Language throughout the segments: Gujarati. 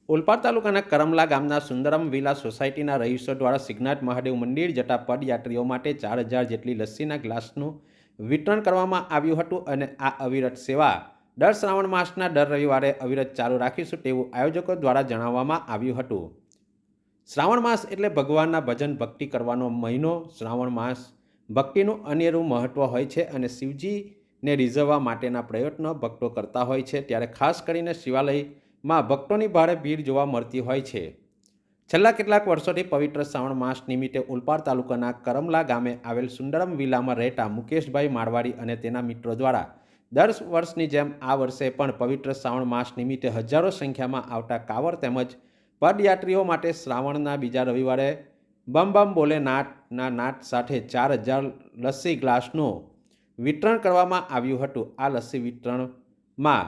ઓલપાડ તાલુકાના કરમલા ગામના સુંદરમ વિલા સોસાયટીના રહીશો દ્વારા સિદ્ધનાથ મહાદેવ મંદિર જતા પદયાત્રીઓ માટે 4000 જેટલી લસ્સીના ગ્લાસનું વિતરણ કરવામાં આવ્યું હતું અને આ અવિરત સેવા દર શ્રાવણ માસના દર રવિવારે અવિરત ચાલુ રાખીશું તેવું આયોજકો દ્વારા જણાવવામાં આવ્યું હતું। શ્રાવણ માસ એટલે ભગવાનના ભજન ભક્તિ કરવાનો મહિનો। શ્રાવણ માસ ભક્તિનું અનેરું મહત્વ હોય છે અને શિવજીને રીઝવવા માટેના પ્રયત્નો ભક્તો કરતા હોય છે। ત્યારે ખાસ કરીને શિવાલયમાં ભક્તોની ભારે ભીડ જોવા મળતી હોય છે। છેલ્લા કેટલાક વર્ષોથી પવિત્ર શ્રાવણ માસ નિમિત્તે ઓલપાડ તાલુકાના કરમલા ગામે આવેલ સુંદરમ વિલામાં રહેતા મુકેશભાઈ મારવાડી અને તેના મિત્રો દ્વારા દર વર્ષની જેમ આ વર્ષે પણ પવિત્ર શ્રાવણ માસ નિમિત્તે હજારો સંખ્યામાં આવતા કાવડ તેમજ પદયાત્રીઓ માટે શ્રાવણના બીજા રવિવારે બમ બમ બોલે નાટના નાટ સાથે 4000 લસ્સી ગ્લાસનું વિતરણ કરવામાં આવ્યું હતું। આ લસ્સી વિતરણમાં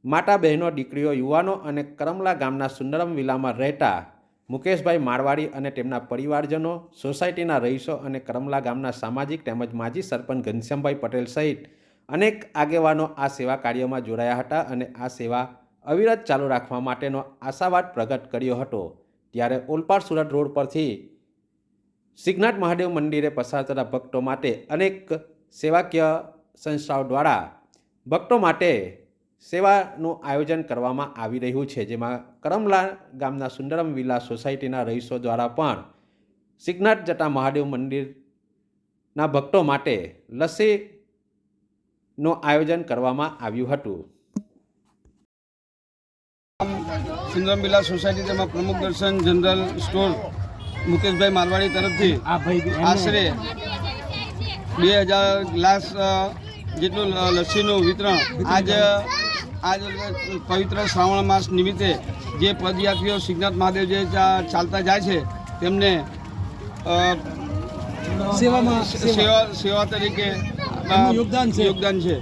માતા બહેનો, દીકરીઓ, યુવાનો અને કરમલા ગામના સુંદરમ વિલામાં રહેતા મુકેશભાઈ મારવાડી અને તેમના પરિવારજનો, સોસાયટીના રહીશો અને કરમલા ગામના સામાજિક તેમજ માજી સરપંચ ઘનશ્યામભાઈ પટેલ સહિત અનેક આગેવાનો આ સેવા કાર્યમાં જોડાયા હતા અને આ સેવા અવિરત ચાલુ રાખવા માટેનો આશાવાદ પ્રગટ કર્યો હતો। ત્યારે ઓલપાડ સુરત રોડ પરથી સિદ્ધનાથ મહાદેવ મંદિરે પસાર થતા ભક્તો માટે અનેક સેવાકીય સંસ્થાઓ દ્વારા ભક્તો માટે સેવાનું આયોજન કરવામાં આવી રહ્યું છે, જેમાં કરમલા ગામના સુંદરમ વિલા સોસાયટીના રહીશો દ્વારા પણ સિદ્ધનાથ જતા મહાદેવ મંદિરના ભક્તો માટે લસ્સીનું આયોજન કરવામાં આવ્યું હતું। સુંદરમ વિલા સોસાયટી તેમાં પ્રમુખ દર્શન જનરલ સ્ટોર મુકેશભાઈ મારવાડી તરફથી આશરે 2000 ગ્લાસ જેટલું લસ્સીનું વિતરણ આજ પવિત્ર શ્રાવણ માસ નિમિત્તે જે પદયાત્રીઓ સિદ્ધનાથ મહાદેવ જે ચાલતા જાય છે તેમને સેવા તરીકે યોગદાન છે।